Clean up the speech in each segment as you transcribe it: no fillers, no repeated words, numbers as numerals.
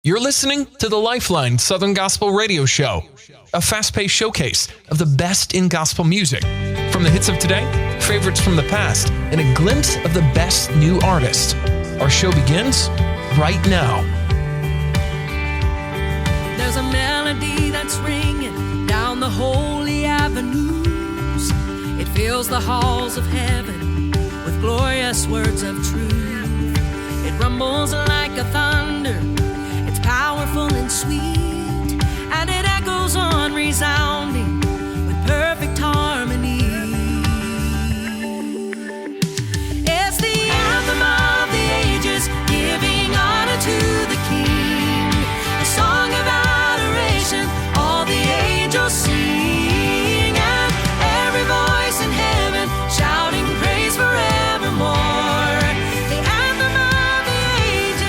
You're listening to the Lifeline Southern Gospel Radio Show, a fast-paced showcase of the best in gospel music. From the hits of today, favorites from the past, and a glimpse of the best new artists. Our show begins right now. There's a melody that's ringing down the holy avenues. It fills the halls of heaven with glorious words of truth. It rumbles like a thunder. It's powerful and sweet, and it echoes on resounding with perfect harmony. It's the anthem of the ages, giving honor to the King. A song of adoration, all the angels sing, and every voice in heaven shouting praise forevermore. The anthem of the ages,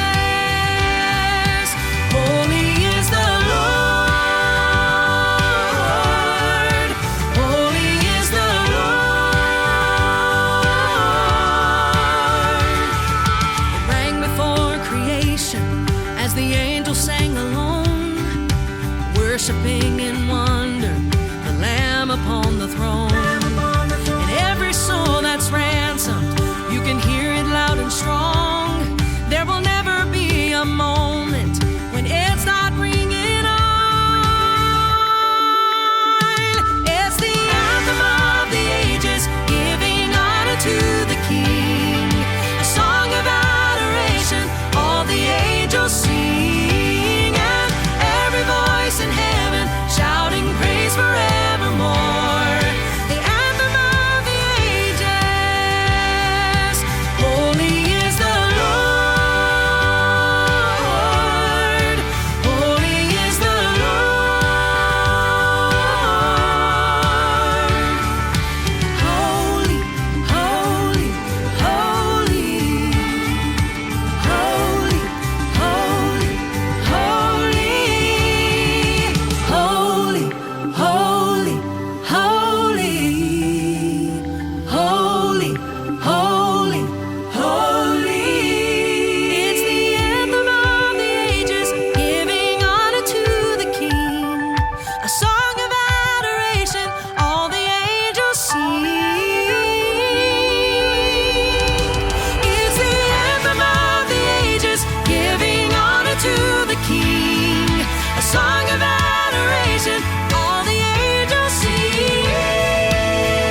holy is the Lord, holy is the Lord. It rang before creation as the angels sang alone, worshiping in wonder the Lamb upon the throne. And every soul that's ransomed, you can hear it loud and strong. There will never be a moment when it's not ringing on. It's the anthem of the ages, giving honor to the King. A song of adoration, all the angels sing, and every voice in heaven shouting praise forevermore. The anthem of the ages, holy is the Lord, holy is the Lord. Holy, holy, holy, holy, holy, holy, holy, holy, holy, holy, holy. It's the anthem of the ages, giving honor to the King. A song of adoration, all the angels sing. It's the anthem of the ages, giving honor to the King. A song of adoration, all the angels sing.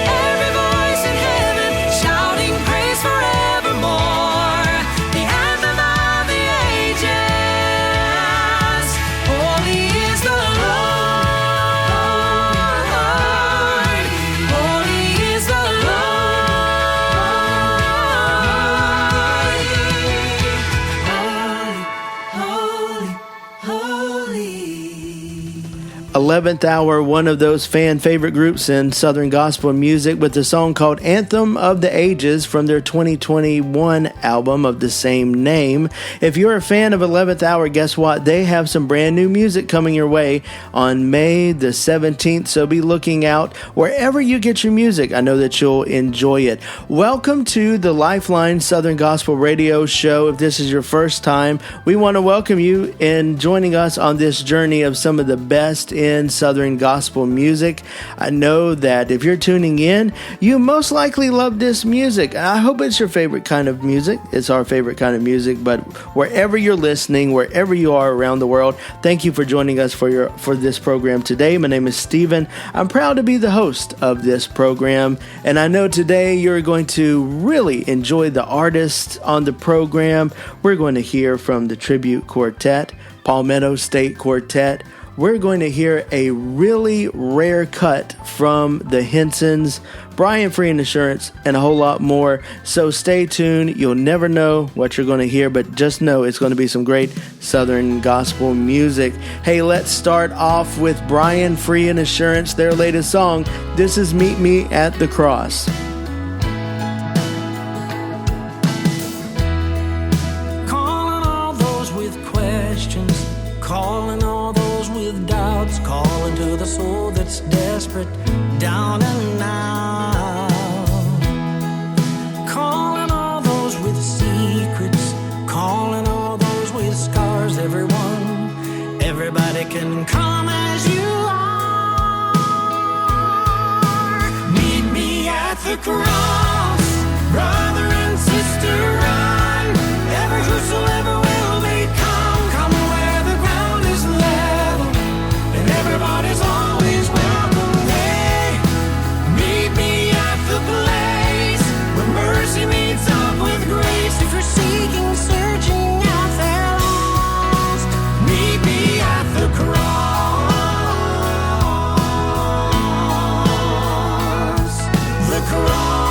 Every voice in heaven shouting praise forevermore. The anthem of the ages, holy is the Lord, holy is the Lord. Holy, holy, holy. 11th Hour, one of those fan favorite groups in Southern Gospel music, with a song called Anthem of the Ages from their 2021 album of the same name. If you're a fan of 11th Hour, guess what? They have some brand new music coming your way on May the 17th, so be looking out wherever you get your music. I know that you'll enjoy it. Welcome to the Lifeline Southern Gospel Radio Show. If this is your first time, we want to welcome you in joining us on this journey of some of the best in Southern Gospel music. I know that if you're tuning in, you most likely love this music. I hope it's your favorite kind of music. It's our favorite kind of music, but wherever you're listening, wherever you are around the world, thank you for joining us for this program today. My name is Stephen. I'm proud to be the host of this program, and I know today you're going to really enjoy the artists on the program. We're going to hear from the Tribute Quartet, Palmetto State Quartet. We're going to hear a really rare cut from the Hensons, Brian Free and Assurance, and a whole lot more. So stay tuned. You'll never know what you're going to hear, but just know it's going to be some great Southern Gospel music. Hey, let's start off with Brian Free and Assurance, their latest song. This is Meet Me at the Cross. Calling all those with questions, calling all those with doubts, calling to the soul that's desperate, down and out. Calling all those with secrets, calling all those with scars, everyone can come as you are. Meet me at the cross, brother and sister, run. Ever whosoever will may come, come where the ground is level, and everybody's always welcome. Hey, meet me at the place where mercy meets up with grace. If you're seeking, searching out there lost, meet me at the cross. The cross.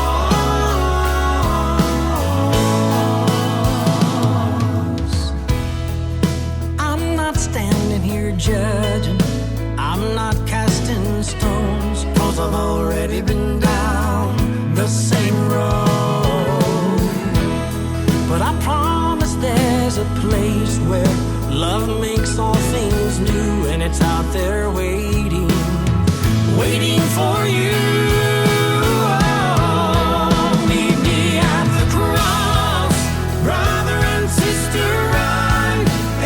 I'm not standing here judging, I'm not casting stones, 'cause I've already been down the same road. But I promise there's a place where love makes all things new, and it's out there waiting, waiting for you. Oh, meet me at the cross, brother and sister, run.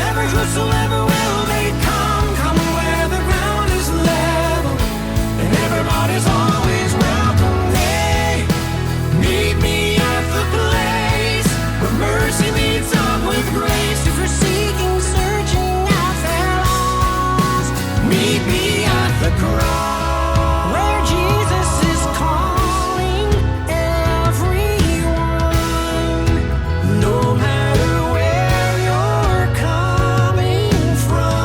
Ever whosoever will may come, come where the ground is level, and everybody's always welcome. Hey, meet me at the place where mercy meets up with grace. If you're seeking, searching out there lost, meet me at the cross, where Jesus is calling everyone, no matter where you're coming from.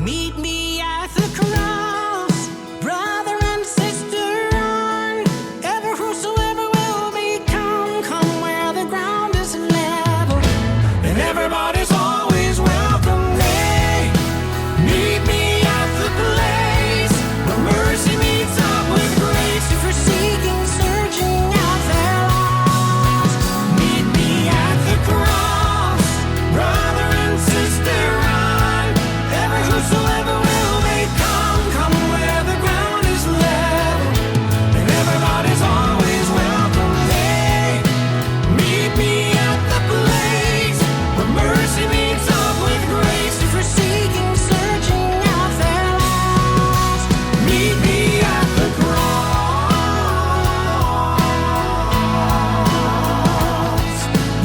Meet me at the cross, brother and sister, run. Ever whosoever will may come, come where the ground is level, and everybody's always welcome. Hey, meet me at the place where mercy meets up with grace. If you're seeking, searching out there lost, meet me at the cross, brother and sister, run. Ever whosoever will may come, come where the ground is level, and everybody's always welcome. Hey, meet me at the place where mercy meets up with grace. If you're seeking, searching out there lost, meet me at the cross.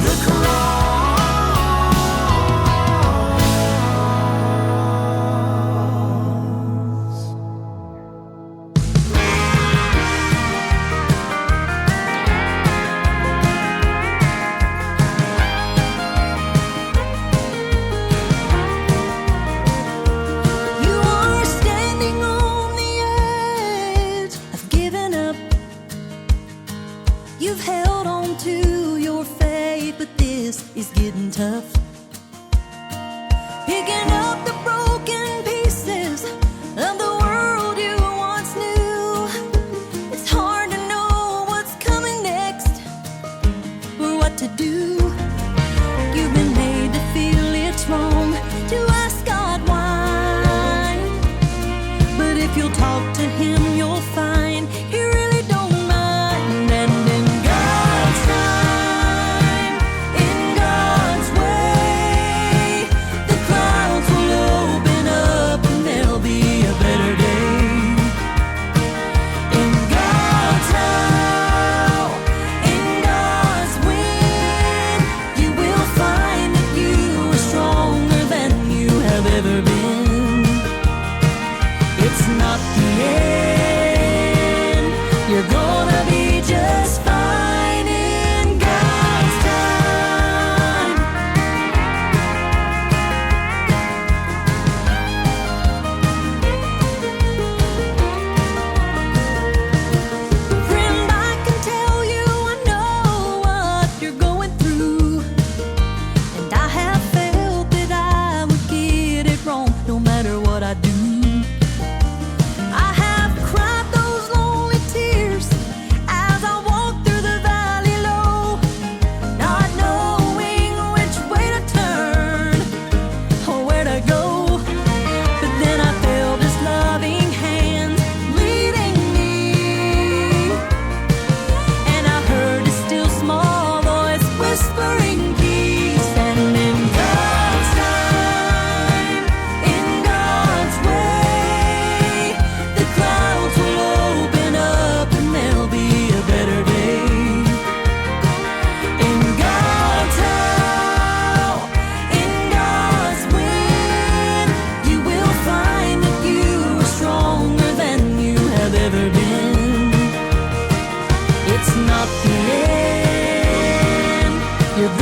The cross. You are standing on the edge of giving up. You've held on to your faith, but this is getting tough. Picking up the broken pieces of the world you once knew. It's hard to know what's coming next or what to do. You've been made to feel it's wrong to ask God why. But if you'll talk to Him, you'll find He really don't mind. And in God's time, in God's way,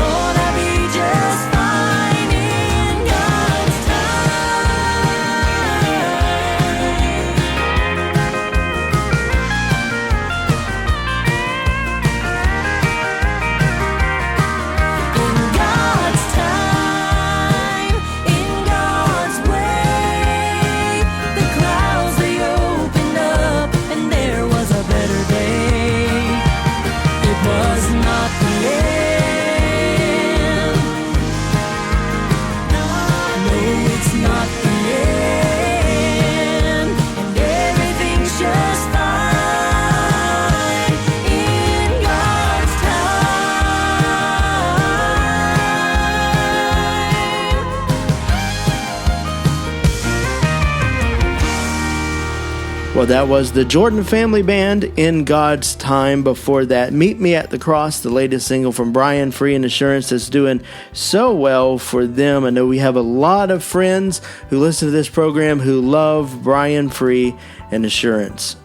gonna be just fine in God's in God's time, in God's way. The clouds they opened up, and there was a better day. It was not the end. No, it's not the end. And everything's just fine in God's time. Well, that was the Jordan Family Band, In God's Time. Before that, Meet Me at the Cross, the latest single from Brian Free and Assurance that's doing so well for them. I know we have a lot of friends who listen to this program who love Brian Free and Assurance.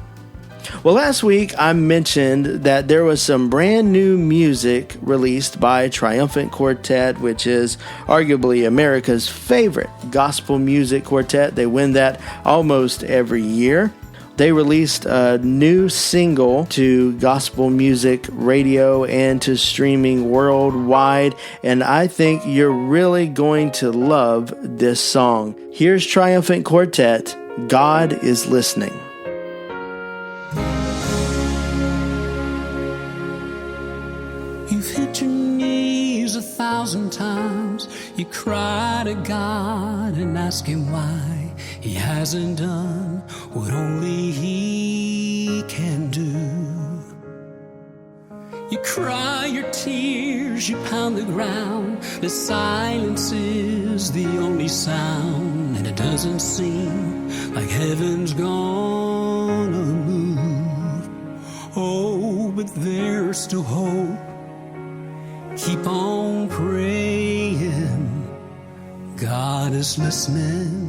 Well, last week I mentioned that there was some brand new music released by Triumphant Quartet, which is arguably America's favorite gospel music quartet. They win that almost every year. They released a new single to gospel music radio and to streaming worldwide, and I think you're really going to love this song. Here's Triumphant Quartet, God is Listening. You've hit your knees 1,000 times. You cry to God and ask Him why He hasn't done what only He can do. You cry your tears, you pound the ground. The silence is the only sound, and it doesn't seem like heaven's gonna move. Oh, but there's still hope. Keep on praying, God is listening.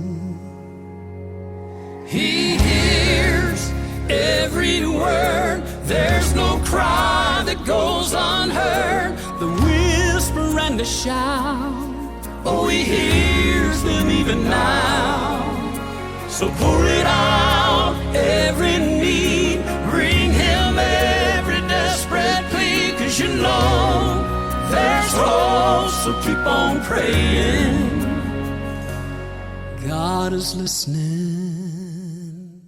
He hears every word. There's no cry that goes unheard. The whisper and the shout, oh, He hears them even now. So pour it out, every need. Bring Him every desperate plea, 'cause you know there's hope, so keep on praying. God is listening.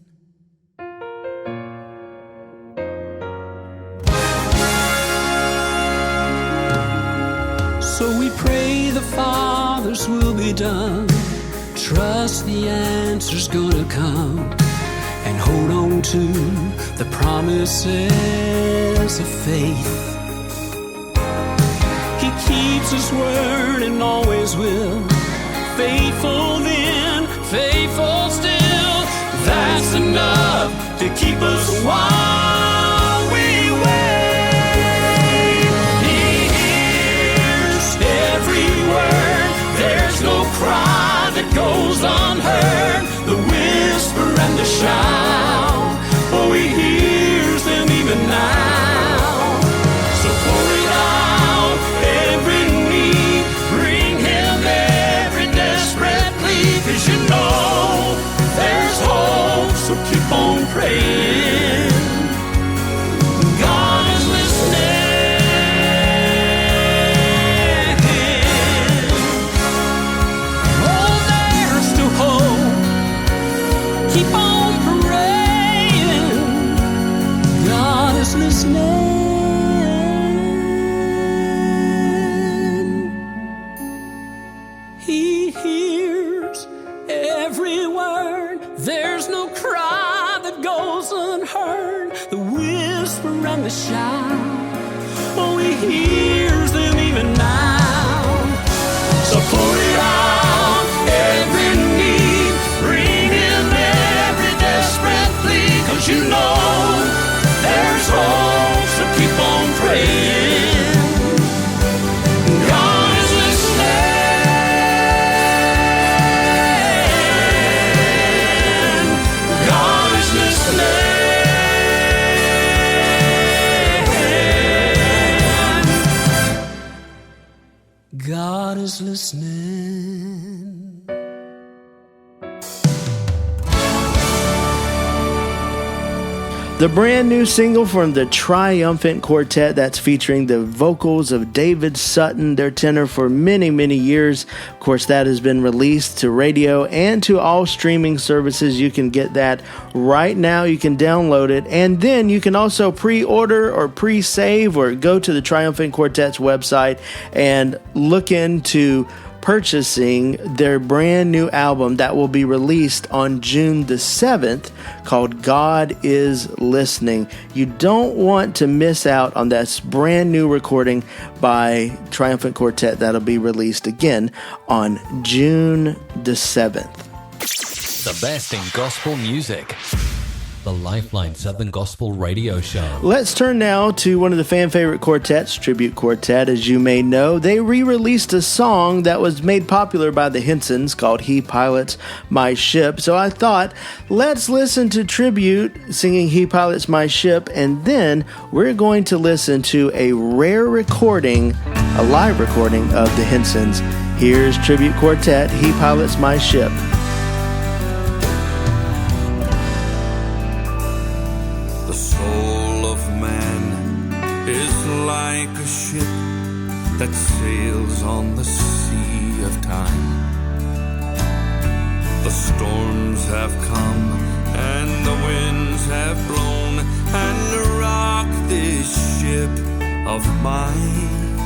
So we pray the Father's will be done. Trust the answer's gonna come, and hold on to the promises of faith. He keeps His word and always will. Faithful then, faithful still. That's enough to keep us while we wait. He hears every word. There's no cry that goes unheard. The whisper and the shout, oh, He hears them even now. So pour it out, every need. Bring Him every desperate plea, 'cause you know there's hope, so keep on praying. God is listening. Oh, there's still hope. Keep on praying. God is listening. He hears every word. There's no cry that goes unheard. The whisper and the shout, oh, He hears them even now. So pour it out, every need. Bring Him every desperate plea, 'cause you know there's hope, so keep on praying. God is listening. God is listening. God is listening. The brand new single from the Triumphant Quartet that's featuring the vocals of David Sutton, their tenor for many, many years. Of course, that has been released to radio and to all streaming services. You can get that right now. You can download it. And then you can also pre-order or pre-save or go to the Triumphant Quartet's website and look into purchasing their brand new album that will be released on June the 7th called God is Listening. You don't want to miss out on that brand new recording by Triumphant Quartet that'll be released again on June the 7th. The best in gospel music. The Lifeline Southern Gospel Radio Show. Let's turn now to one of the fan favorite quartets, Tribute Quartet. As you may know, they re-released a song that was made popular by the Hensons called He Pilots My Ship. So I thought, let's listen to Tribute singing He Pilots My Ship, and then we're going to listen to a rare recording, a live recording of the Hensons. Here's Tribute Quartet, He Pilots My Ship. Like a ship that sails on the sea of time. The storms have come and the winds have blown and rocked this ship of mine.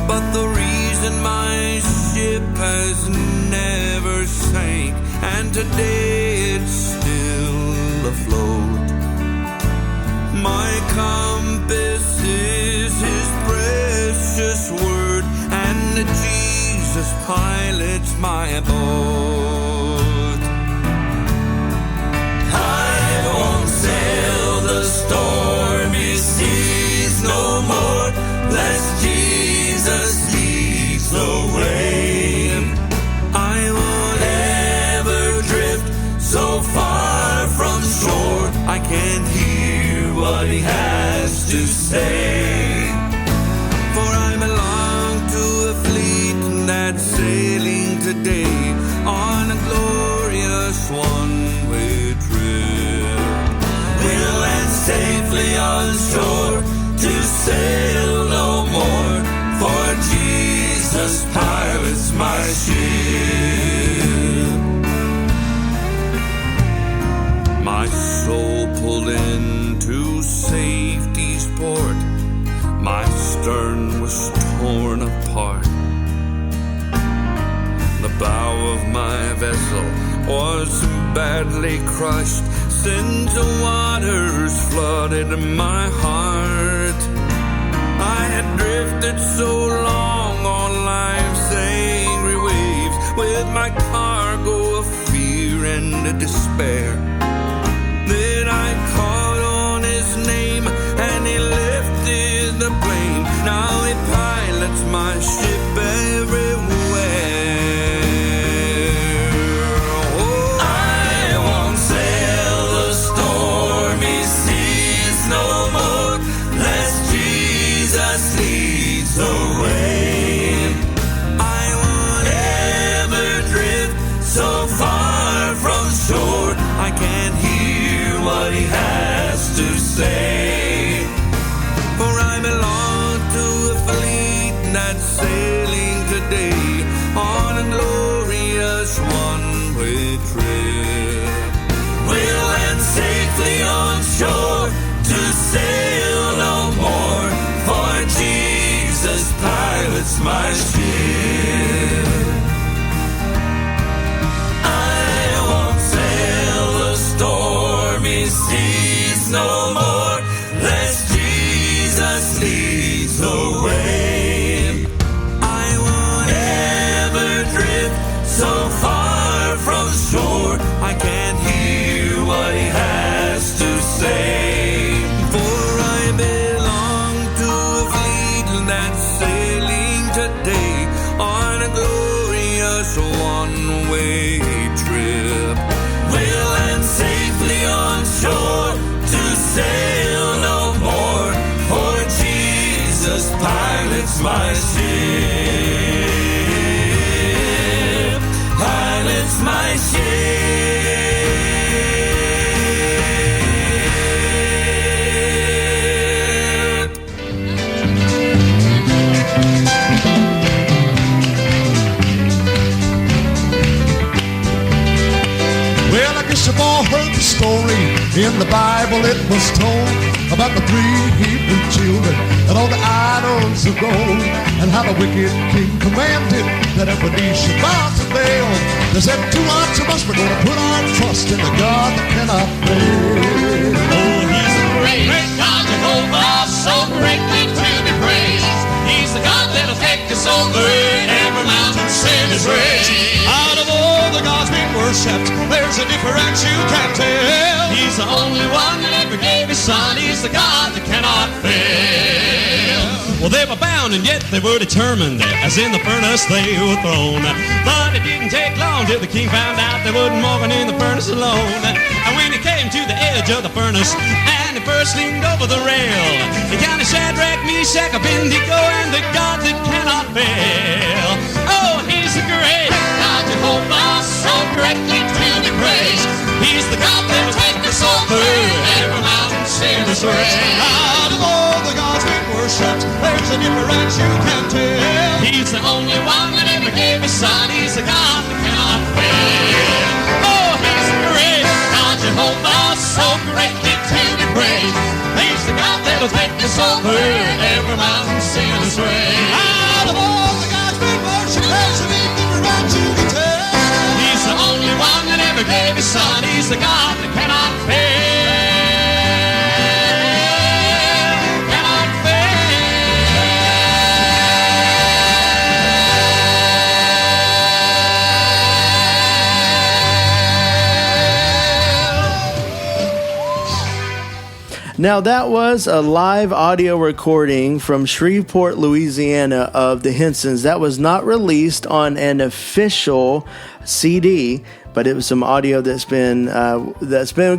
But the reason my ship has never sank and today it's still afloat, my compass is His precious word, and Jesus pilots my boat. I won't sail the stormy seas no more, lest Jesus leads the way. I won't ever drift so far from shore I can't hear what He has to say. For I belong to a fleet that's sailing today on a glorious one-way trip. We'll land safely on shore to sail no more, for Jesus pilots my ship. My soul pulled into safety's port, my stern was torn apart. The bow of my vessel was badly crushed, since the waters flooded my heart. I had drifted so long on life's angry waves, with my cargo of fear and despair. Then I called on His name and He lifted the plane. Now He pilots my ship everywhere. Oh, I won't sail the stormy seas no more, lest Jesus leads the way. I won't ever drift so far from shore I can't hear what He has to say. For I belong to a fleet that's sailing today on a glorious one-way trip. We'll land safely on shore to sail no more, for Jesus pilots my ship. I won't sail the stormy seas no more, lest Jesus leads the way. I won't ever drift so far from shore I can't hear what He has to say. For I belong to a fleet that's sailing today on a glorious one-way trip. We'll land safely on shore to sail no more, for Jesus pilots my ship. guess you've all heard the story. In the Bible it was told about the 3 Hebrew children and all the idols of gold, and how the wicked king commanded that every knee should bow to Baal. They said, to unto us we're going to put our trust in the God that cannot fail. Oh, he's a great, great God, Jehovah, so greatly to be praised. He's the God that'll take us over every mountain, sin is raised. Out of all the gods we worshipped, there's a difference you can't tell. He's the only one that ever gave his son. He's the God that cannot fail. Well, they were bound and yet they were determined, as in the furnace they were thrown. But it didn't take long till the king found out they wouldn't walk in the furnace alone. And when he came to the edge of the furnace and he first leaned over the rail, he counted Shadrach, Meshach, Abednego, and the God that cannot fail. Oh, he's the great God, Jehovah, so greatly to be praised. He's the God that will take us over every mountain, sin is raised. Out of all the gods we worshipped, there's a difference you can't tell. He's the only one that ever gave his son. He's the God that cannot fail. Oh, he's the great God, Jehovah, so greatly to be praised. He's the God that will take us over every mountain, sin is raised. Out of all the gods we worship, there's a difference you can tell. He's the only one that ever gave his son. He's the God that cannot fail. Now, that was a live audio recording from Shreveport, Louisiana of the Hensons. That was not released on an official CD, but it was some audio that's been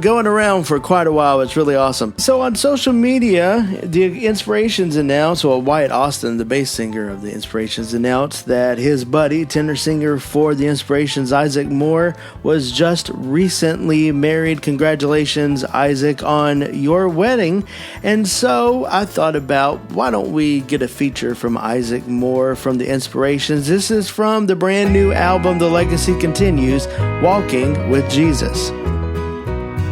going around for quite a while. It's really awesome. So on social media, the Inspirations announced, well, Wyatt Austin, the bass singer of the Inspirations, announced that his buddy, tenor singer for the Inspirations, Isaac Moore, was just recently married. Congratulations, Isaac, on your wedding. And so I thought about, why don't we get a feature from Isaac Moore from the Inspirations? This is from the brand new album, The Legacy Continues, Walking with Jesus.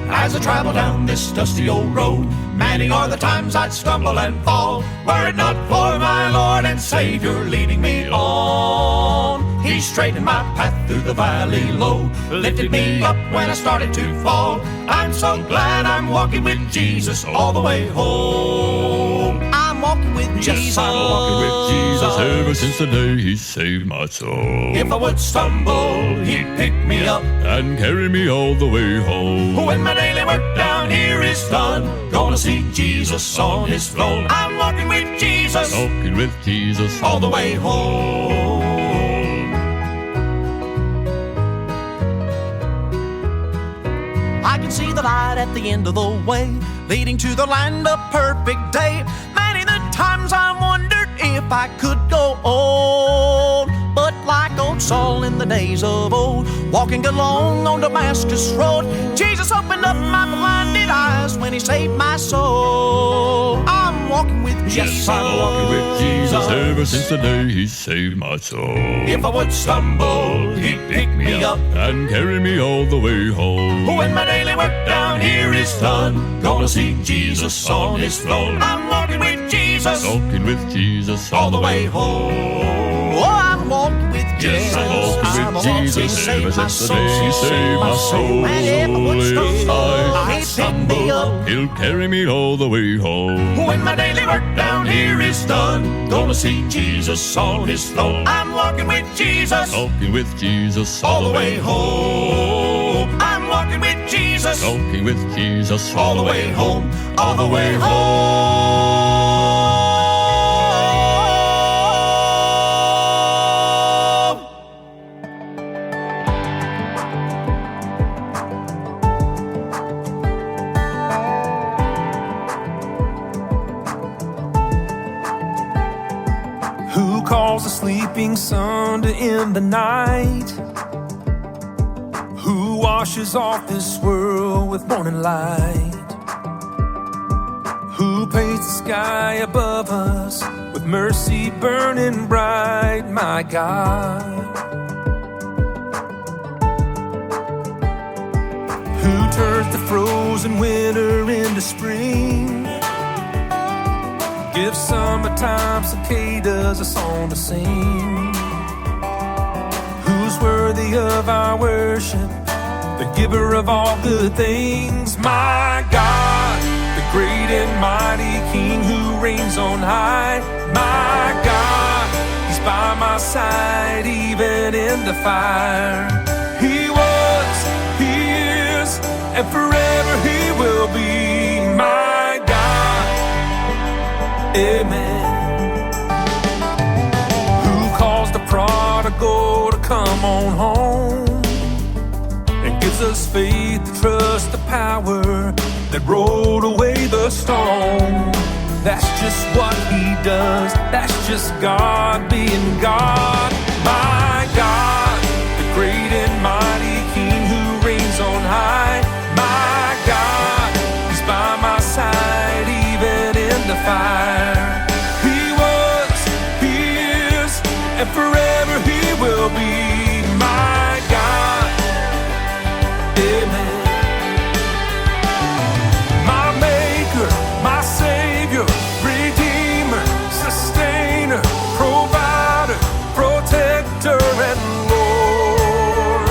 As I travel down this dusty old road, many are the times I'd stumble and fall, were it not for my Lord and Savior leading me on. He straightened my path through the valley low, lifted me up when I started to fall. I'm so glad I'm walking with Jesus all the way home. I'm walking with Jesus. Yes, I'm walking with Jesus ever since the day he saved my soul. If I would stumble, he'd pick me up and carry me all the way home. When my daily work down here is done, gonna see Jesus on his throne. I'm walking with Jesus, walking with Jesus all the way home. I can see the light at the end of the way, leading to the land of perfect day. Many the times I wondered if I could go on, but like old Saul in the days of old, walking along on Damascus road, Jesus opened up my blinded eyes when he saved my soul. I'm walking with Jesus. Yes, I'm walking with Jesus ever since the day he saved my soul. If I would stumble, he'd pick me up and carry me all the way home. When my daily work down here is done, gonna see Jesus on his throne. I'm walking with Jesus, walking with Jesus all the way home. Oh, I'm walking with Jesus. Yes, I'm walking with Jesus ever since the day he saved my soul. And if I would stumble, he'd pick me up, he'll carry me all the way home. When my daily work down here is done, gonna see Jesus on his throne. I'm walking with Jesus, walking with Jesus all the way home. I'm walking with Jesus, walking with Jesus all the way home, all the way home. Who calls the sleeping sun to end the night? Who washes off this world with morning light? Who paints the sky above us with mercy burning bright? My God. who turns the frozen winter into spring, give summertime cicadas a song to sing. Who's worthy of our worship, the giver of all good things? My God, the great and mighty King who reigns on high. My God, He's by my side even in the fire. He was, He is, and forever He will be. My God, amen. Who calls the prodigal to come on home and gives us faith to trust the power that rolled away the stone. That's just what He does. That's just God being God. My God, the great and mighty King who reigns on high. My God, He's by my side even in the fire. He was, He is, and forever He will be. My God, amen. My Maker, my Savior, Redeemer, Sustainer, Provider, Protector, and Lord.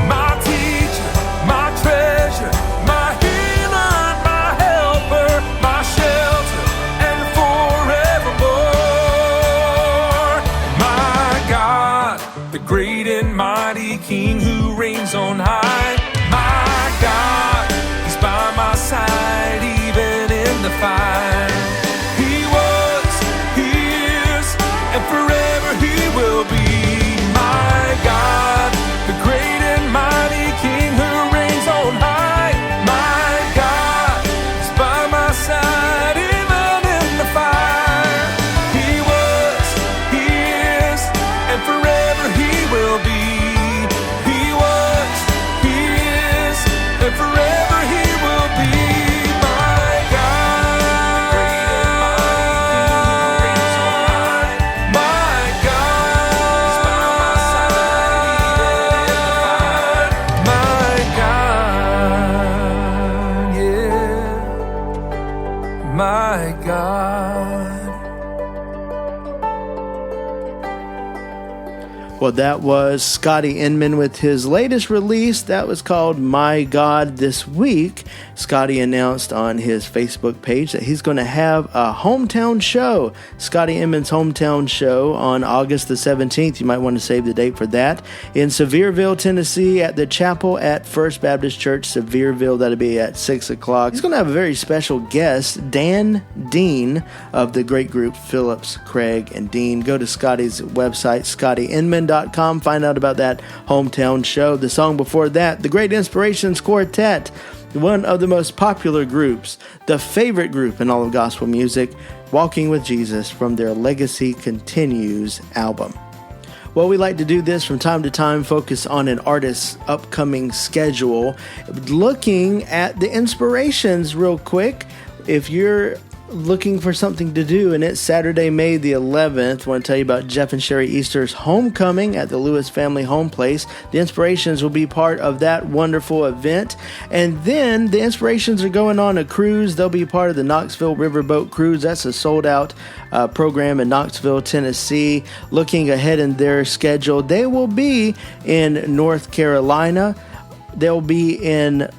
My Teacher, my Treasure, my Healer, my Helper, my Shelter, and forevermore. My God, the great and mighty King who reigns on high. My God, He's by my side even in the fire. He was, He is, and forever He will be. My God, the great and mighty King who reigns on high. My God, He's by my side even in the fire. He was, He is, and forever He will be. He was, He is, and forever He will be. My God, my God, my God, yeah, my God. Well, that was Scotty Inman with his latest release. That was called My God. This week, Scotty announced on his Facebook page that he's going to have a hometown show, Scotty Inman's hometown show, on August the 17th. You might want to save the date for that. In Sevierville, Tennessee, at the chapel at First Baptist Church, Sevierville. That'll be at 6 o'clock. He's going to have a very special guest, Dan Dean of the great group Phillips, Craig, and Dean. Go to Scotty's website, ScottyInman.com. Find out about that hometown show. The song before that, the Great Inspirations Quartet, one of the most popular groups, the favorite group in all of gospel music, Walking with Jesus, from their Legacy Continues album. Well, we like to do this from time to time, focus on an artist's upcoming schedule, looking at the inspirations real quick. If you're looking for something to do, and it's Saturday, May the 11th. I want to tell you about Jeff and Sherry Easter's homecoming at the Lewis Family Home Place. The Inspirations will be part of that wonderful event. And then the Inspirations are going on a cruise. They'll be part of the Knoxville Riverboat Cruise. That's a sold-out program in Knoxville, Tennessee. Looking ahead in their schedule, they will be in North Carolina. They'll be in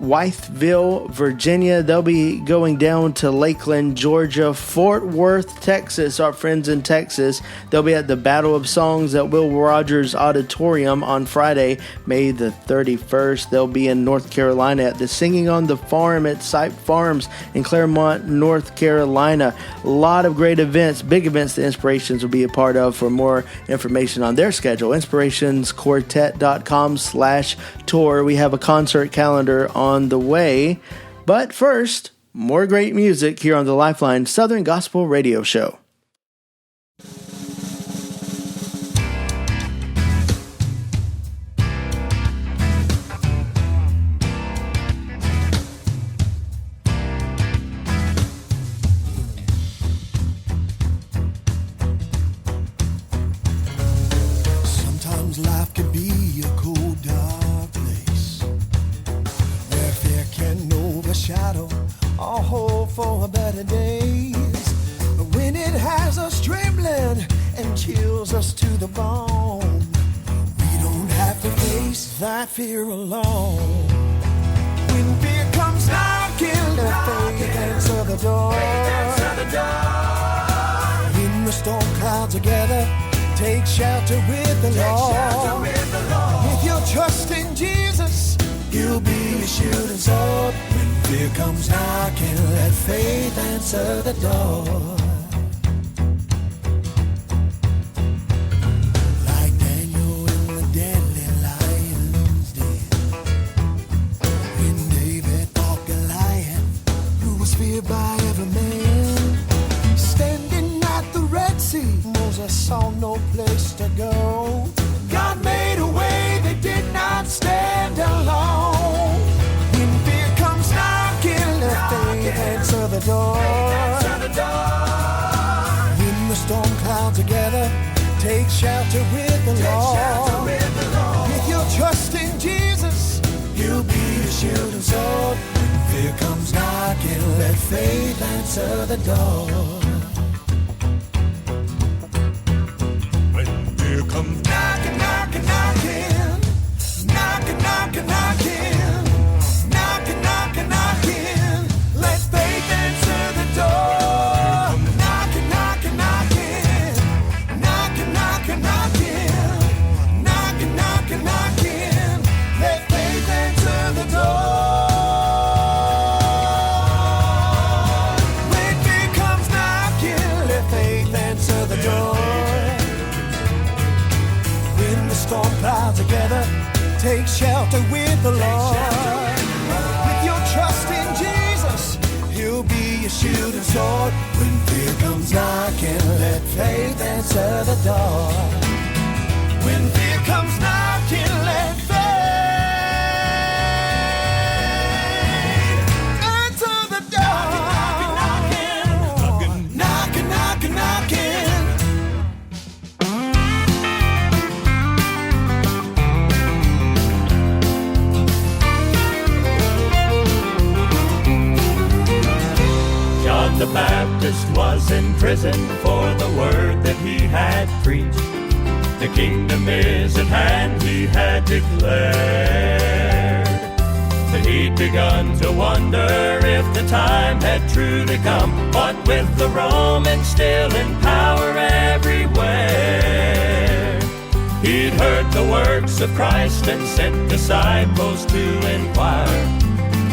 Wytheville, Virginia. They'll be going down to Lakeland, Georgia, Fort Worth, Texas. Our friends in Texas. They'll be at the Battle of Songs at Will Rogers Auditorium on Friday, May the 31st. They'll be in North Carolina at the Singing on the Farm at Sipe Farms in Claremont, North Carolina. A lot of great events, big events the Inspirations will be a part of. For more information on their schedule, inspirationsquartet.com/tour. We have a concert calendar on the way. But first, more great music here on the Lifeline Southern Gospel Radio Show. Sometimes life can be a cold, dark place. for better days. But when it has us trembling and chills us to the bone, we don't have to face that fear alone. When fear comes knocking, let faith answer the door. When the storm clouds together, take shelter with the Lord. With your trust in Jesus, He'll be your shield and sword. When fear comes knocking, let faith answer the door. Like Daniel in the deadly lion's den, when David fought Goliath, who was feared by every man. Standing at the Red Sea, Moses saw no place to go. God made a way, they did not stand alone. When fear comes knocking, let faith answer the door. When the storm clouds together, take shelter with the Lord. With your trust in Jesus, He'll be your shield and sword. When fear comes knocking, let faith answer the door. Comes knocking, knocking, knocking, knocking, knocking, knocking, knocking, knocking, knocking. Let faith answer the door. Knocking, knocking, knocking, knocking, knocking, knocking, knocking, knocking, knocking. Let faith answer the door. When fear comes knocking, let faith answer the door. Storm clouds together, take shelter with the Lord. With your trust in Jesus, He'll be your shield and sword. When fear comes knocking, let faith answer the door. When fear comes knocking, let faith answer the door. Knocking, knocking, knocking, knocking. John the Baptist was in prison for the word that he had preached. The kingdom is at hand, he had declared. But he'd begun to wonder if the time had truly come, what with the Romans still in power everywhere. He'd heard the works of Christ and sent disciples to inquire,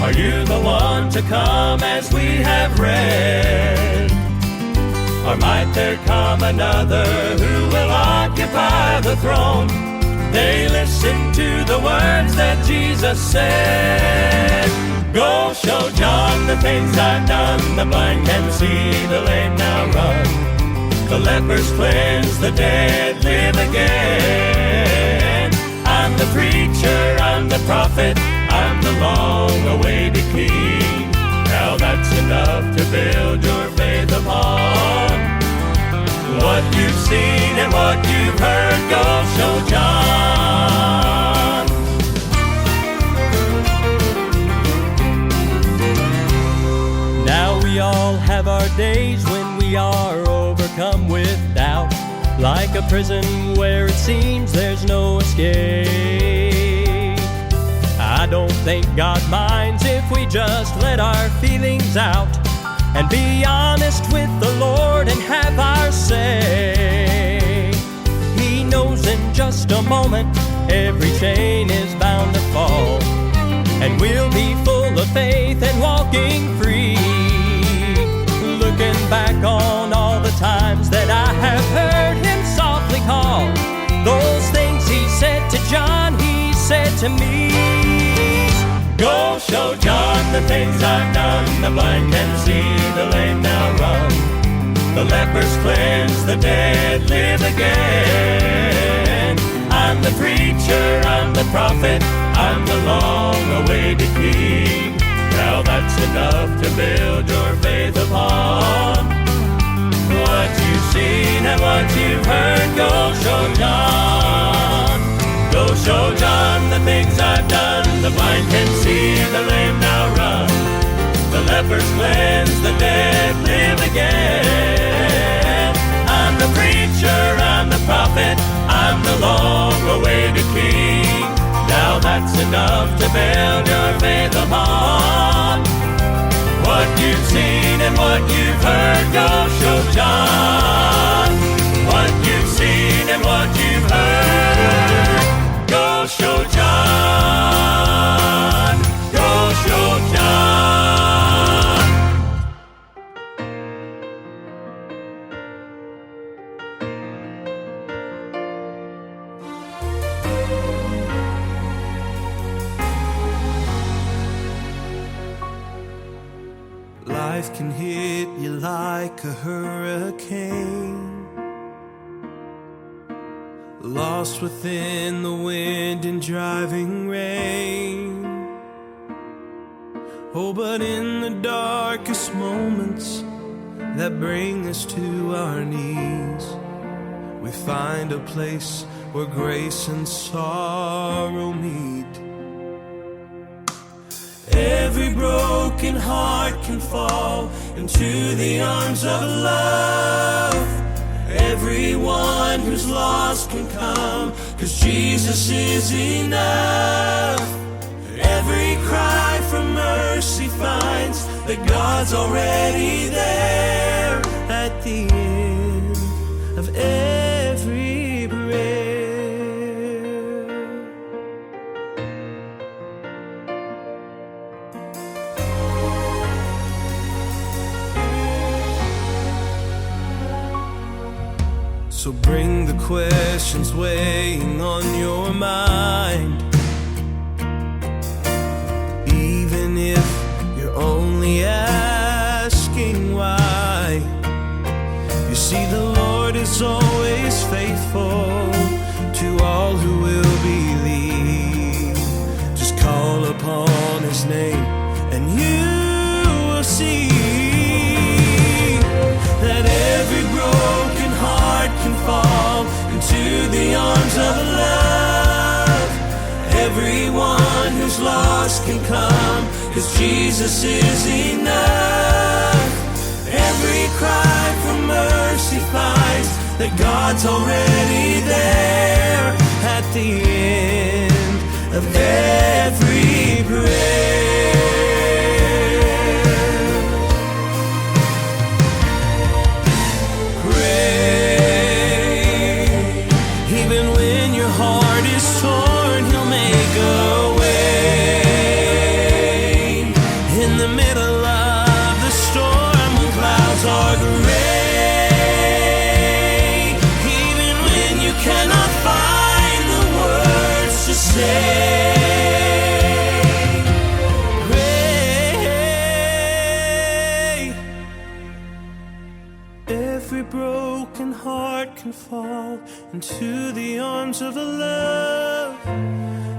are you the one to come as we have read? Or might there come another who will occupy the throne? They listened to the words that Jesus said. Go show John the things I've done. The blind can see, the lame now run. The lepers cleanse, the dead live again. I'm the preacher, I'm the prophet, I'm the long-awaited king. Now that's enough to build your faith upon. What you've seen and what you've heard, go show John. Now we all have our days when we are overcome with doubt, like a prison where it seems there's no escape. I don't think God minds if we just let our feelings out and be honest with the Lord and have our say. He knows in just a moment every chain is bound to fall, and we'll be full of faith and walking free. Looking back on all the times that I have heard Him softly call, those things He said to John, He said to me. Go show John the things I've done. The blind can see, the lame now run. The lepers cleanse, the dead live again. I'm the preacher, I'm the prophet, I'm the long-awaited king. Now that's enough to build your faith upon. What you've seen and what you've heard, go show John. Go show John the things I've done. The blind can see, the lame now run. The lepers cleanse the dead, live again. I'm the preacher, I'm the prophet, I'm the long-awaited King. Now that's enough to build your faith upon. What you've seen and what you've heard, go show John. What you've seen and what you've heard, go show John. Go show John. Life can hit you like a hurricane, lost within the wind and driving rain. Oh, but in the darkest moments that bring us to our knees, we find a place where grace and sorrow meet. Every broken heart can fall into the arms of love. Everyone who's lost can come, 'cause Jesus is enough. Every cry for mercy finds that God's already there at the end of every prayer. So bring the questions weighing on your mind, even if you're only asking why. You see, the Lord is always faithful to all who will believe. Just call upon His name and you will see that every broken heart can fall into the arms of love. Everyone who's lost can come, 'cause Jesus is enough. Every cry for mercy finds that God's already there at the end of every prayer. Every broken heart can fall into the arms of a love.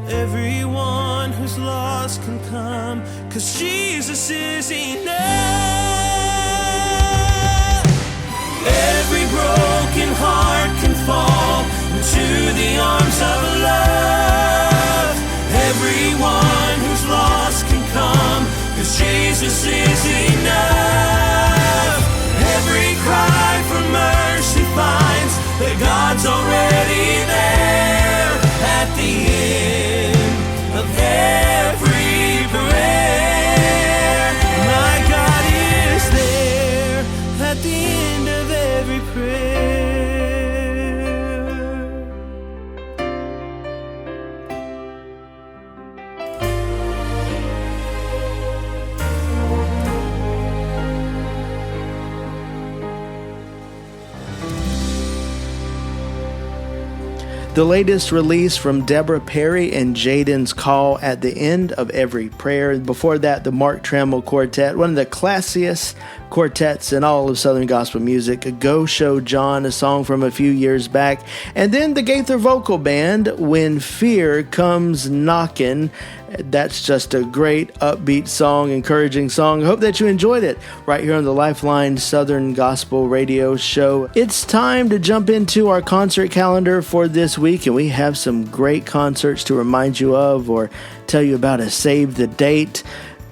Everyone who's lost can come, 'cause Jesus is enough. Every broken heart can fall into the arms of love. Everyone who's lost can come, 'cause Jesus is enough. Every cry for mercy finds that God's already there at the end of every prayer. My God is there at the end of every prayer. The latest release from Deborah Perry and Jaden's Call, At the End of Every Prayer. Before that, the Mark Trammell Quartet, one of the classiest quartets in all of Southern Gospel music. Go Show John, a song from a few years back. And then the Gaither Vocal Band, When Fear Comes Knockin'. That's just a great upbeat song, encouraging song. I hope that you enjoyed it right here on the Lifeline Southern Gospel Radio Show. It's time to jump into our concert calendar for this week, and we have some great concerts to remind you of or tell you about a save the date.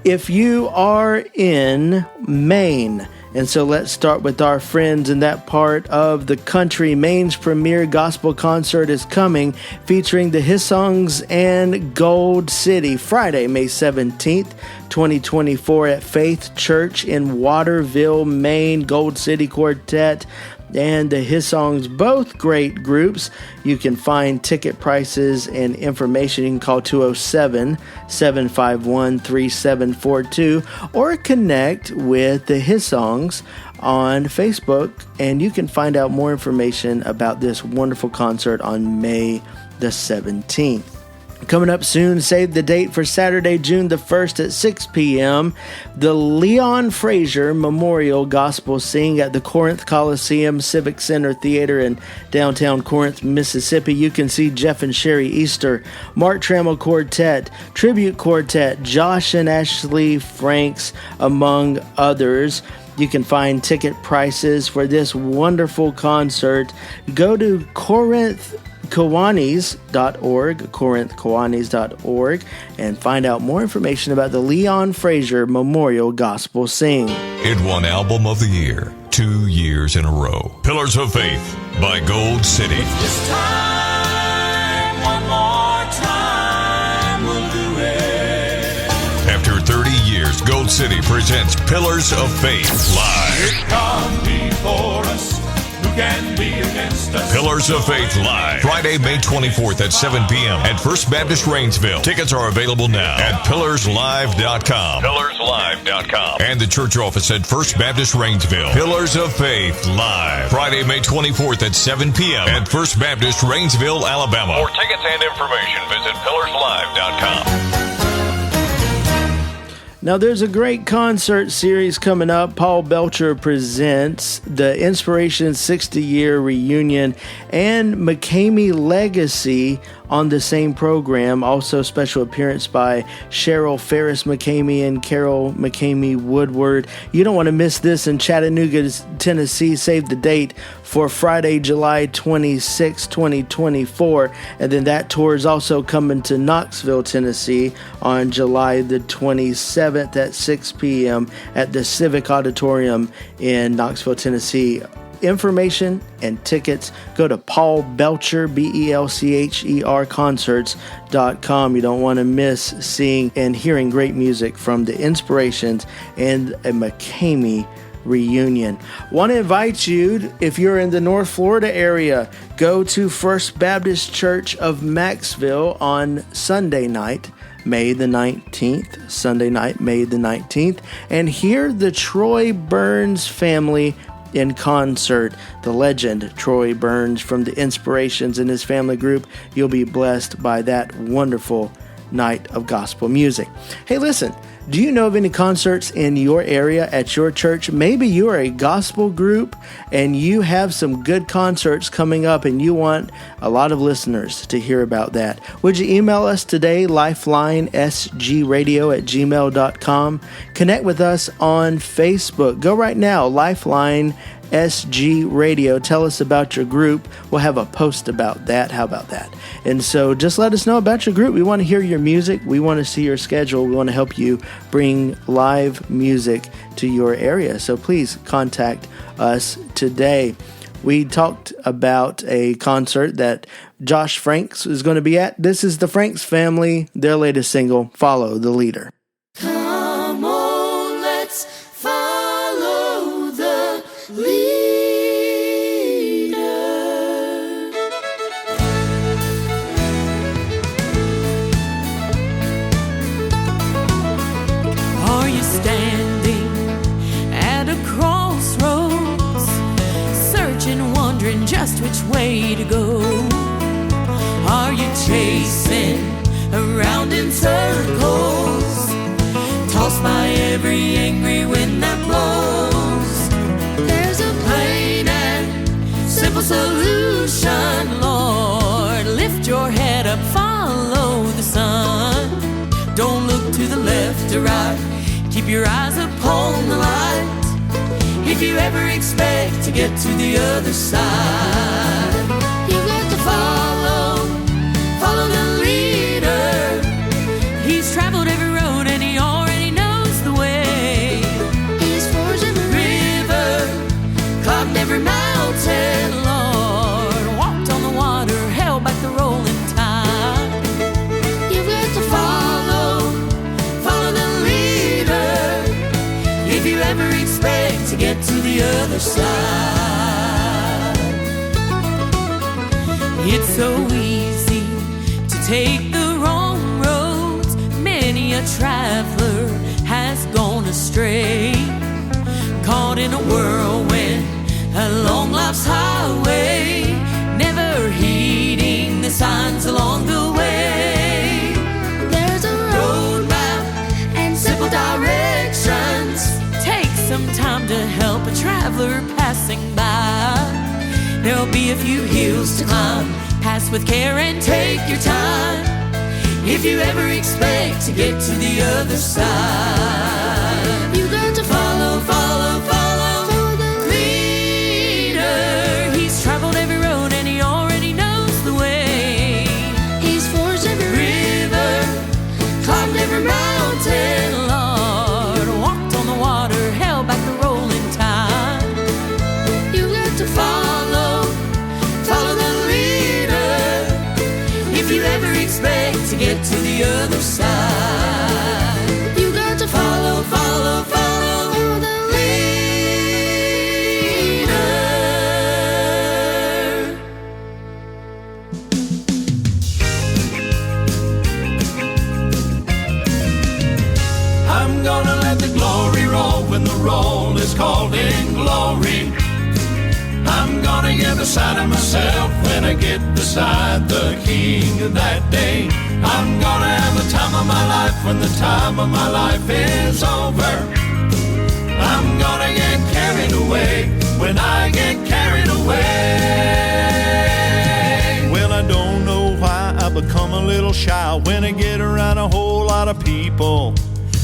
if you are in Maine. And so let's start with our friends in that part of the country. Maine's premier gospel concert is coming, featuring the Hillsongs and Gold City, Friday, May 17th, 2024 at Faith Church in Waterville, Maine. Gold City Quartet and the Hillsongs, both great groups. You can find ticket prices and information. You can call 207-751-3742 or connect with the Hillsongs on Facebook, and you can find out more information about this wonderful concert on May the 17th. Coming up soon, save the date for Saturday, June the 1st at 6 p.m. The Leon Frazier Memorial Gospel Sing at the Corinth Coliseum Civic Center Theater in downtown Corinth, Mississippi. You can see Jeff and Sherry Easter, Mark Trammell Quartet, Tribute Quartet, Josh and Ashley Franks, among others. You can find ticket prices for this wonderful concert. Go to corinthkiwanis.org, and find out more information about the Leon Frazier Memorial Gospel Sing. It won Album of the Year 2 years in a row. Pillars of Faith by Gold City. This time, one more time, we'll do it. After 30 years, Gold City presents Pillars of Faith live. Here come before us. Who can be against us? Pillars of Faith live, Friday, May 24th at 7 p.m. at First Baptist Rainsville. Tickets are available now at pillarslive.com. Pillarslive.com. And the church office at First Baptist Rainsville. Pillars of Faith live, Friday, May 24th at 7 p.m. at First Baptist Rainsville, Alabama. For tickets and information, visit pillarslive.com. Now, there's a great concert series coming up. Paul Belcher presents the Inspiration 60-Year Reunion and McCamey Legacy on the same program. Also, special appearance by Cheryl Ferris McCamey and Carol McCamey Woodward. You don't want to miss this in Chattanooga, Tennessee. Save the date for Friday, July 26, 2024. And then that tour is also coming to Knoxville, Tennessee on July the 27th at 6 p.m. at the Civic Auditorium in Knoxville, Tennessee. Information and tickets, go to Paul Belcher, BELCHER concerts.com. You don't want to miss seeing and hearing great music from the Inspirations and a McCamey reunion. Want to invite you, if you're in the North Florida area, go to First Baptist Church of Maxville on Sunday night, May the 19th, Sunday night, May the 19th, and hear the Troy Burns family in concert. The legend Troy Burns from the Inspirations and his family group. You'll be blessed by that wonderful night of gospel music. Hey, listen, do you know of any concerts in your area at your church? Maybe you are a gospel group and you have some good concerts coming up and you want a lot of listeners to hear about that. Would you email us today, lifelinesgradio@gmail.com. Connect with us on Facebook. Go right now, Lifeline SG Radio. Tell us about your group. We'll have a post about that. How about that? And so just let us know about your group. We want to hear your music. We want to see your schedule. We want to help you bring live music to your area. So please contact us today. We talked about a concert that Josh Franks is going to be at. This is the Franks family, their latest single, Follow the Leader. Come on, let's follow the leader. Are you standing at a crossroads, searching, wondering just which way to go? Are you chasing around in circles, tossed by every angry wind that blows? There's a plain and simple solution, Lord. Lift your head up, follow the sun. Don't look to the left or right, keep your eyes upon the light. If you ever expect to get to the other side, you got to follow the leader. He's traveled every road and he already knows the other side. It's so easy to take the wrong roads. Many a traveler has gone astray, caught in a whirlwind along life's highway, never heeding the signs along the way. There's a road map and simple directions. Take some time to help a traveler passing by. There'll be a few hills to climb, pass with care and take your time, if you ever expect to get to the other side. You got to follow, follow, follow the leader. He's traveled every road and he already knows the way. He's forged every river, climbed every mountain, Lord, walked on the water, held back the rolling tide. You got to follow, follow the leader, if you ever expect to get to the other side. You got to follow, follow, follow the leader. I'm gonna let the glory roll when the roll is called in glory. I'm gonna get beside of myself when I get beside the King that day. I'm gonna have the time of my life when the time of my life is over. I'm gonna get carried away when I get carried away. Well, I don't know why I become a little shy when I get around a whole lot of people.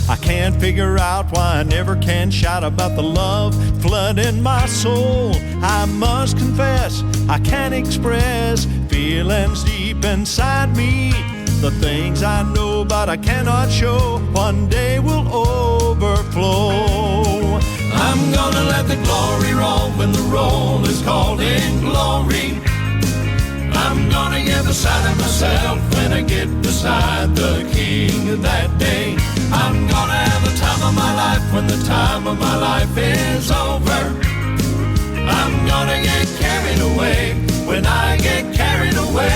I can't figure out why I never can shout about the love flooding my soul. I must confess, I can't express feelings deep inside me. The things I know but I cannot show one day will overflow. I'm gonna let the glory roll when the roll is called in glory. I'm gonna get beside of myself when I get beside the King that day. I'm gonna have the time of my life when the time of my life is over. I'm gonna get carried away when I get carried away.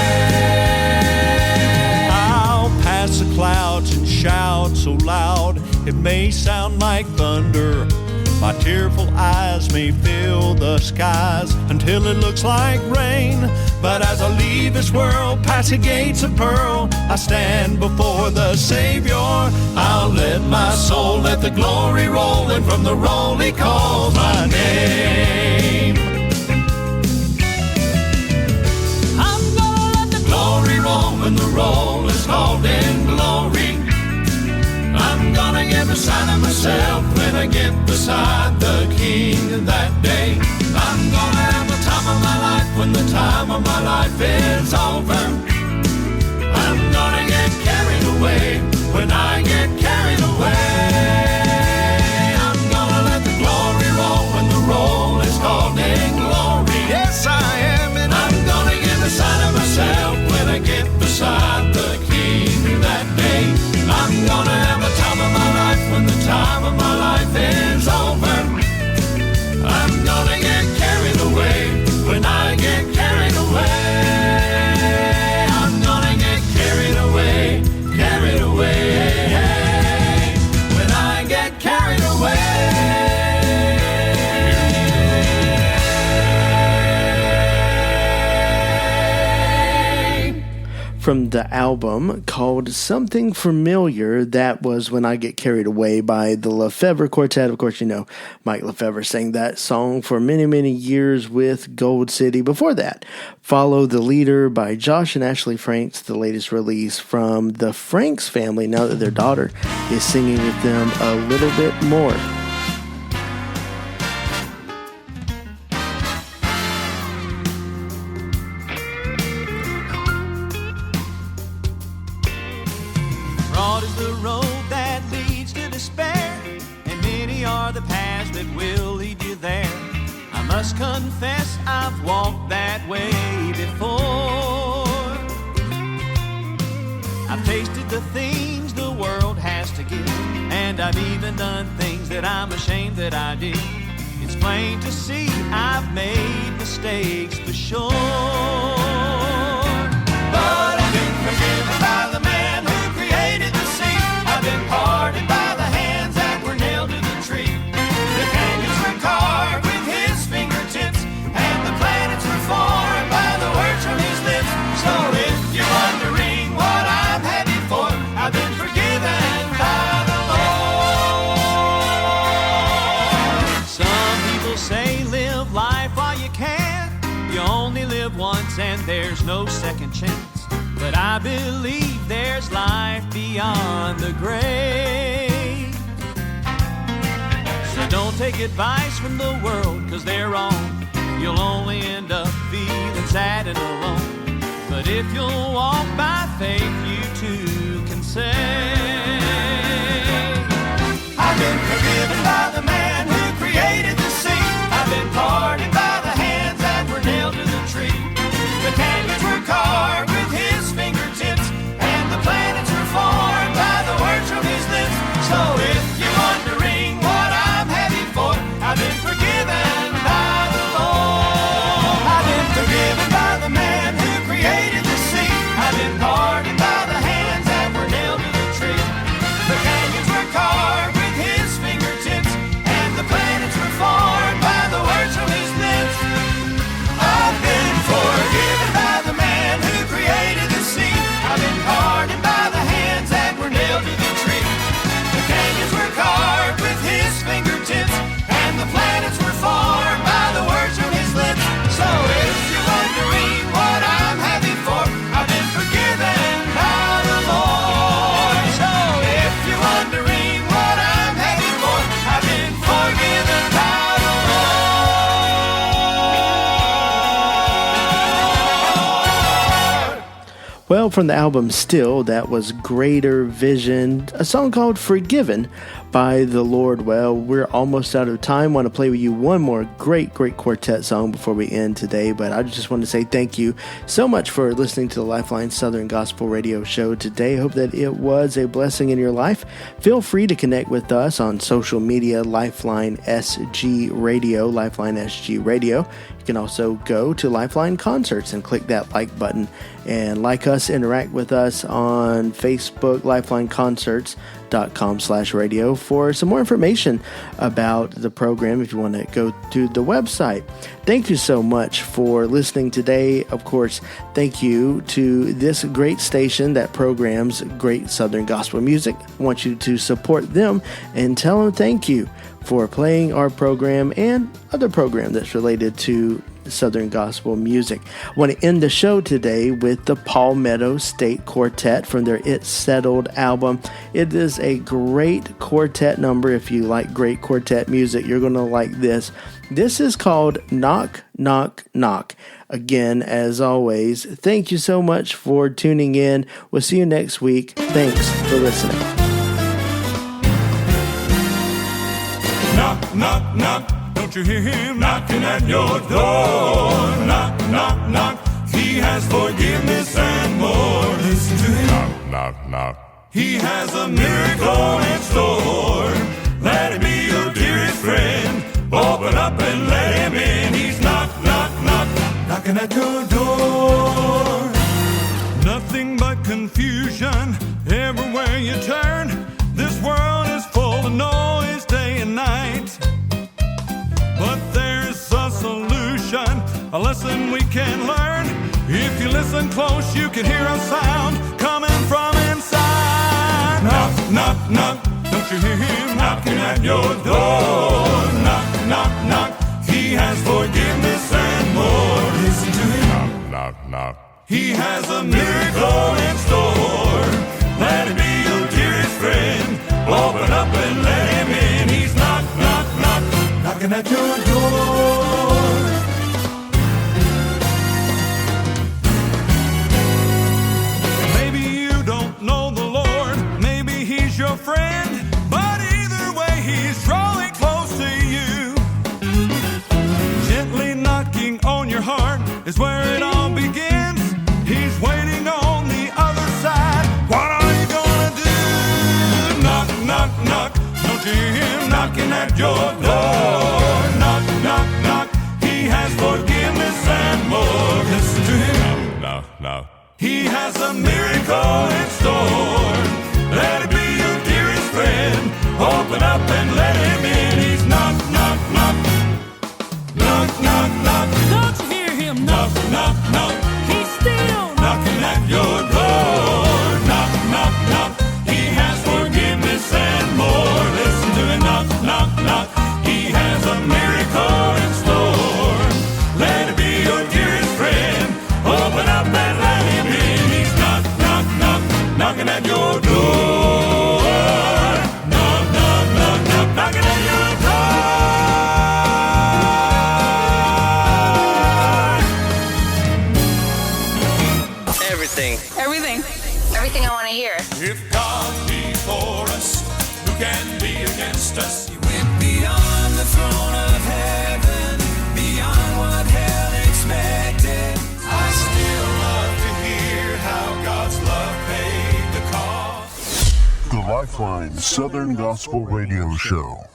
I'll pass the clouds and shout so loud it may sound like thunder. My tearful eyes may fill the skies until it looks like rain. But as I leave this world, past the gates of pearl, I stand before the Savior. I'll let my soul let the glory roll, and from the roll He calls my name. I'm gonna let the glory roll when the roll is called in glory. I'm gonna get beside of myself when I get beside the King that day. I'm gonna have the time of my life when the time of my life is over. I'm gonna get carried away when I get carried away. I'm gonna let the glory roll when the roll is called in glory. Yes, I am, and I'm gonna get beside of myself when I get beside the King that day. I'm gonna have the time of my life when the time of my life is over. I'm gonna get carried away when I get carried away. I'm gonna get carried away, carried away. When I get carried away. From the album called Something Familiar, that was When I Get Carried Away by the Lefevre Quartet. Of course, you know, Mike Lefevre sang that song for many, many years with Gold City. Before that, Follow the Leader by Josh and Ashley Franks, the latest release from the Franks family, now that their daughter is singing with them a little bit more. Broad is the road that leads to despair, and many are the paths that will lead you there. I must confess I've walked that way before. I've tasted the things the world has to give, and I've even done things that I'm ashamed that I did. It's It's plain to see I've made mistakes for sure. But I've been forgiven by the man who created the sea. I've been pardoned by the hands that were nailed to the tree. The canyons were carved with his fingertips, and the planets were formed by the words from his lips. So if you're wondering what I'm happy for, I've been forgiven by the Lord. Some people say live life while you can. You only live once and there's no second chance. But I believe there's life beyond the grave. So don't take advice from the world, 'cause they're wrong. You'll only end up feeling sad and alone. But if you'll walk by faith, you too can say, I've been forgiven by the man who created the sea. I've been pardoned by the hands that were nailed to the tree. The canyons were carved with his fingertips, and the planets were formed by the words from his lips. So if you're wondering what I'm happy for, I've been forgiven by the Lord. I've been forgiven by the man who created the sea. I've been pardoned by the hands that were nailed to the tree. The canyons were carved with his fingertips, and the planets were formed by the words from his lips. I've been forgiven by the man who created the sea. I've been pardoned by the hands that were nailed to the tree. The canyons were carved with his fingertips, and the planets were formed by the words from his lips. So if you're wondering what I'm happy for, I've been forgiven by the Lord. So if you're wondering what I'm happy for, I've been forgiven by the Lord. Well, from the album Still, that was Greater Vision, a song called Forgiven by the Lord. Well, we're almost out of time. Want to play with you one more great quartet song before we end today, but I just want to say thank you so much for listening to the Lifeline Southern Gospel Radio Show today. Hope that it was a blessing in your life. Feel free to connect with us on social media, Lifeline SG Radio, Lifeline SG Radio. You can also go to Lifeline Concerts and click that like button and like us, interact with us on Facebook, lifelineconcerts.com/radio for some more information about the program if you want to go to the website. Thank you so much for listening today. Of course, thank you to this great station that programs great Southern gospel music. I want you to support them and tell them thank you for playing our program and other program that's related to Southern gospel music. I want to end the show today with the Palmetto State Quartet from their It's Settled album. It is a great quartet number. If you like great quartet music, you're going to like this. This is called Knock, Knock, Knock. Again, as always, thank you so much for tuning in. We'll see you next week. Thanks for listening. Knock, knock, knock. Don't you hear him knocking at your door? Knock, knock, knock. He has forgiveness and more. Listen to him. Knock, knock, knock. He has a miracle in store. Let him be your dearest friend. Open up and let him in. He's knock, knock, knock. Knocking at your door. Nothing but confusion everywhere you turn. This world is full of noise day and night. But there's a solution, a lesson we can learn. If you listen close, you can hear a sound coming from inside. Knock, knock, knock. Don't you hear him knocking at your door? Knock, knock, knock. He has forgiveness and more. Listen to him. Knock, knock, knock. He has a miracle in store. Let him be your dearest friend. Open up and let him in. He's knock, knock, knock. Knocking at your door. Maybe you don't know the Lord. Maybe he's your friend. But either way, he's drawing close to you. Gently knocking on your heart is where it all begins. He's waiting on the other side. What are you gonna do? Knock, knock, knock. Don't you hear him knocking at your door? Knock, He has a miracle in store. Let it be your dearest friend. Open up and let him in. He's knock, knock, knock. Knock, knock, knock. Don't you hear him knock, knock, knock. He's still knocking at your door. Knock, knock, knock. He has forgiveness and more. Listen to him knock, knock, knock. He has a miracle in store. Let it be your dearest friend. Open up and let him in. He's knock, knock, knock. Knocking at your door. Knock, knock, knock, knock. Knocking at your door. Everything I want to hear. If God be for us, who can be against us? He went beyond the throne of heaven, beyond what hell expected. I still love to hear how God's love paid the cost. The Lifeline Southern Gospel Radio Show.